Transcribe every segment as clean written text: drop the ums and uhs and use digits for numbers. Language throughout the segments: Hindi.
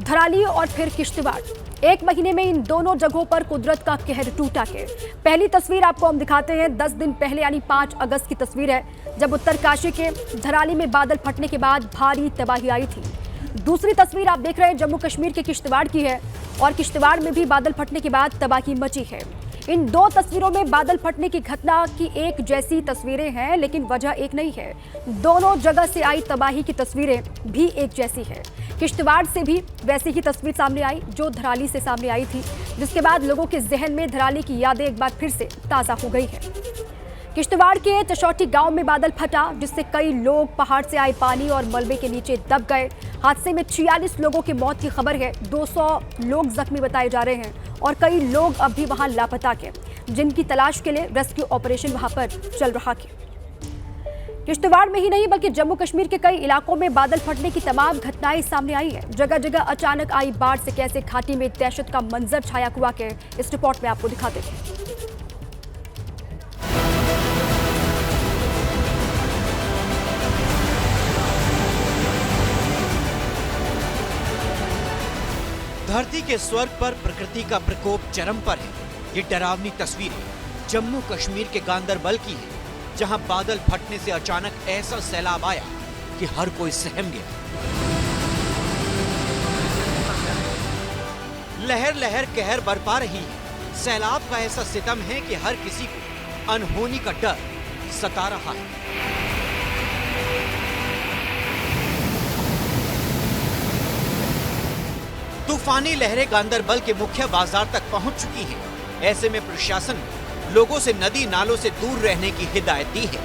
धराली और फिर किश्तवाड़। एक महीने में इन दोनों जगहों पर कुदरत का कहर टूटा है। पहली तस्वीर आपको हम दिखाते हैं 10 दिन पहले यानी 5 अगस्त की तस्वीर है, जब उत्तरकाशी के धराली में बादल फटने के बाद भारी तबाही आई थी। दूसरी तस्वीर आप देख रहे हैं जम्मू कश्मीर के किश्तवाड़ की है और किश्तवाड़ में भी बादल फटने के बाद तबाही मची है। इन दो तस्वीरों में बादल फटने की घटना की एक जैसी तस्वीरें हैं, लेकिन वजह एक नहीं है। दोनों जगह से आई तबाही की तस्वीरें भी एक जैसी है। किश्तवाड़ से भी वैसी ही तस्वीर सामने आई जो धराली से सामने आई थी, जिसके बाद लोगों के जहन में धराली की यादें एक बार फिर से ताज़ा हो गई है। किश्तवाड़ के चशौटी गांव में बादल फटा, जिससे कई लोग पहाड़ से आए पानी और मलबे के नीचे दब गए। हादसे में 46 लोगों की मौत की खबर है, 200 लोग जख्मी बताए जा रहे हैं और कई लोग अब भी वहां लापता हैं, जिनकी तलाश के लिए रेस्क्यू ऑपरेशन वहां पर चल रहा है। किश्तवाड़ में ही नहीं बल्कि जम्मू कश्मीर के कई इलाकों में बादल फटने की तमाम घटनाएं सामने आई है। जगह जगह अचानक आई बाढ़ से कैसे घाटी में दहशत का मंजर छाया हुआ है, इस रिपोर्ट में आपको दिखाते हैं। धरती के स्वर्ग पर प्रकृति का प्रकोप चरम पर है। ये डरावनी तस्वीरें जम्मू कश्मीर के गांदरबल की है, जहां बादल फटने से अचानक ऐसा सैलाब आया कि हर कोई सहम गया। लहर लहर कहर बरपा रही है। सैलाब का ऐसा सितम है कि हर किसी को अनहोनी का डर सता रहा है। तूफानी लहरें गांदरबल के मुख्य बाजार तक पहुंच चुकी हैं। ऐसे में प्रशासन ने लोगों से नदी नालों से दूर रहने की हिदायत दी है।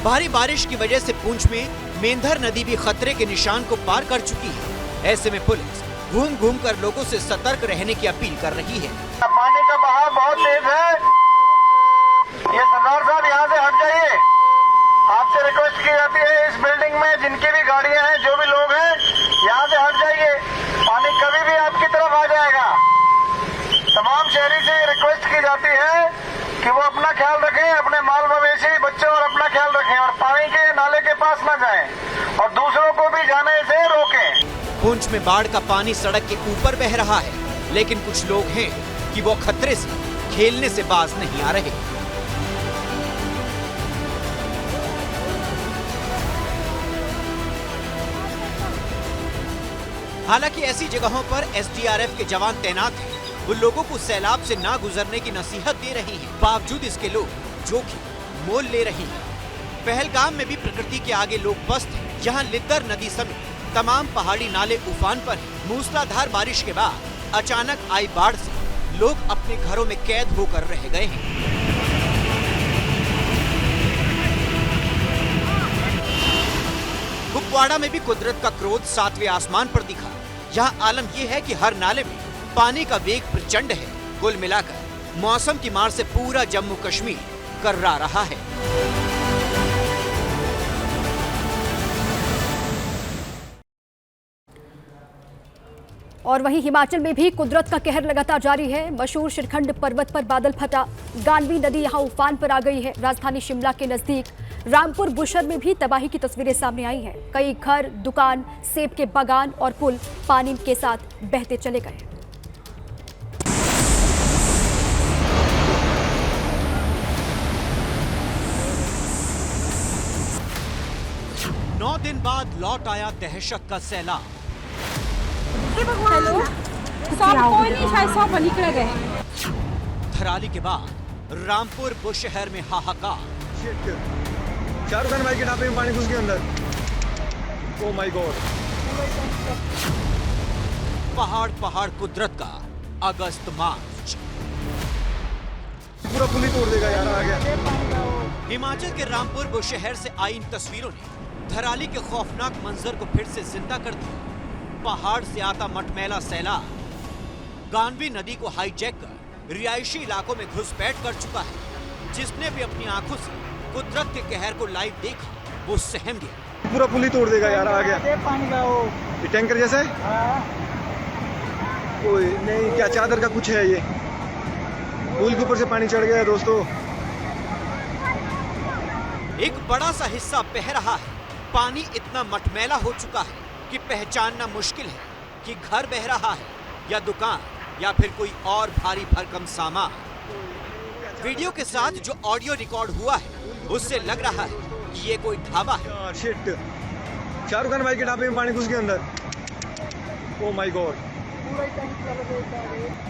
भारी बारिश की वजह से पुंछ में मेंधर नदी भी खतरे के निशान को पार कर चुकी है। ऐसे में पुलिस घूम घूम कर लोगों से सतर्क रहने की अपील कर रही है। पानी का बहाव बहुत तेज है, ये सरदार साहब यहाँ से हट जाइए। आपसे रिक्वेस्ट की जाती है इस बिल्डिंग में जिनकी भी गाड़ियां हैं, जो भी लोग हैं, यहाँ से हट जाइए। पानी कभी भी आपकी तरफ आ जाएगा। तमाम शहरी से रिक्वेस्ट की जाती है कि वो अपना ख्याल रखें, अपने माल मवेशी बच्चों और अपना ख्याल रखें और पानी के नाले के पास न जाएं और दूसरों को भी जाने से रोकें। पुंछ में बाढ़ का पानी सड़क के ऊपर बह रहा है, लेकिन कुछ लोग हैं कि वो खतरे से खेलने से बाज नहीं आ रहे। हालांकि ऐसी जगहों पर एसडीआरएफ के जवान तैनात हैं। वो लोगों को सैलाब से ना गुजरने की नसीहत दे रही हैं। बावजूद इसके लोग जोखिम मोल ले रही हैं। पहलगाम में भी प्रकृति के आगे लोग पस्त हैं। यहाँ लिद्दर नदी समेत तमाम पहाड़ी नाले उफान पर हैं। मूसलाधार बारिश के बाद अचानक आई बाढ़ से लोग अपने घरों में कैद होकर रह गए हैं। कुपवाड़ा में भी कुदरत का क्रोध सातवें आसमान पर दिखा। यहाँ आलम यह है कि हर नाले में पानी का वेग प्रचंड है। कुल मिलाकर मौसम की मार से पूरा जम्मू कश्मीर कर्रा रहा है। और वहीं हिमाचल में भी कुदरत का कहर लगातार जारी है। मशहूर शिरखंड पर्वत पर बादल फटा, गांडवी नदी यहां उफान पर आ गई है। राजधानी शिमला के नजदीक रामपुर बुशहर में भी तबाही की तस्वीरें सामने आई हैं। कई घर, दुकान, सेब के बागान और पुल पानी के साथ बहते चले गए। 9 दिन बाद लौट आया दहशत का सैलाब। हेलो, सब कोई नहीं शायद सब निकल गए। धराली के बाद रामपुर बुशहर में हाहाकार। शाहरुख खान भाई के ढाबे में पानी घुस गया अंदर। Oh my God. पहाड़ पहाड़ कुदरत का अगस्त मार्च। पूरा पुल ही तोड़ देगा यार, आ गया। हिमाचल के रामपुर बुशहर से आई इन तस्वीरों ने धराली के खौफनाक मंजर को फिर से जिंदा कर दिया। पहाड़ से आता मटमैला सैलाब गांडवी नदी को हाईजैक कर रिहायशी इलाकों में घुसपैठ कर चुका है। जिसने भी अपनी आंखों से कुदरत के कहर को लाइव देखा, वो सहम गया। पूरा पुल ही तोड़ देगा यार, आ गया। ये टैंकर जैसा है? कोई नहीं, क्या चादर का कुछ है ये? पुल के ऊपर से पानी चढ़ गया दोस्तों। एक बड़ा सा हिस्सा बह रहा है। पानी इतना मटमैला हो चुका है कि पहचानना मुश्किल है कि घर बह रहा है या दुकान या फिर कोई और भारी भरकम सामान। वीडियो के साथ जो ऑडियो रिकॉर्ड हुआ है उससे लग रहा है कि ये कोई ढाबा है। शिट, शाहरुख खान भाई के ढाबे में पानी घुस गया अंदर। ओ माय गॉड,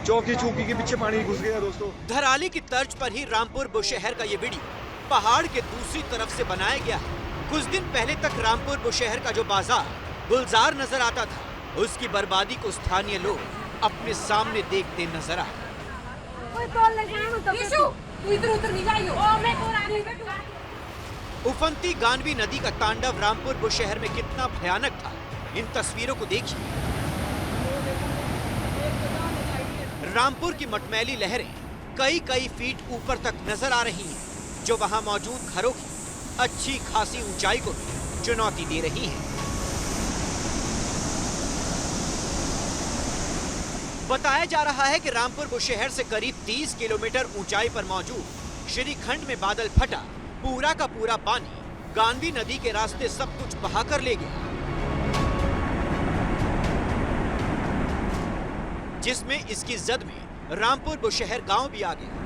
चौकी चौकी के पीछे पानी घुस गया दोस्तों। धराली की तर्ज पर ही रामपुर बुशहर का ये वीडियो पहाड़ के दूसरी तरफ से बनाया गया है। कुछ दिन पहले तक रामपुर बुशहर का जो बाजार गुलजार नजर आता था, उसकी बर्बादी को स्थानीय लोग अपने सामने देखते नजर आए। उफनती गानवी नदी का तांडव रामपुर बुशहर में कितना भयानक था, इन तस्वीरों को देखिए। रामपुर की मटमैली लहरें कई फीट ऊपर तक नजर आ रही हैं, जो वहां मौजूद घरों की अच्छी खासी ऊंचाई को भी चुनौती दे रही हैं। बताया जा रहा है कि रामपुर बुशहर से करीब 30 किलोमीटर ऊंचाई पर मौजूद श्रीखंड में बादल फटा पूरा का पूरा पानी गांधी नदी के रास्ते सब कुछ बहाकर ले गया, जिसमें इसकी जद में रामपुर बुशहर गांव भी आ गया।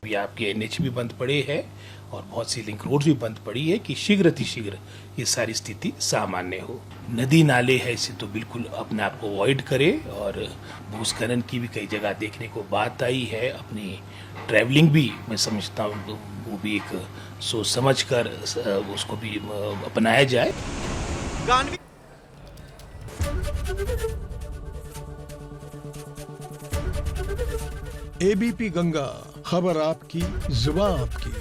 अभी आपके एनएच भी बंद पड़े हैं और बहुत सी लिंक रोड भी बंद पड़ी है कि शीघ्र अतिशीघ्र ये सारी स्थिति सामान्य हो। नदी नाले है इसे तो बिल्कुल अपने आप को अवॉइड करे, और भूस्खलन की भी कई जगह देखने को बात आई है। अपनी ट्रैवलिंग भी मैं समझता हूँ वो भी एक सोच समझ कर उसको भी अपनाया जाए। एबीपी गंगा, खबर आपकी, जुबान आपकी।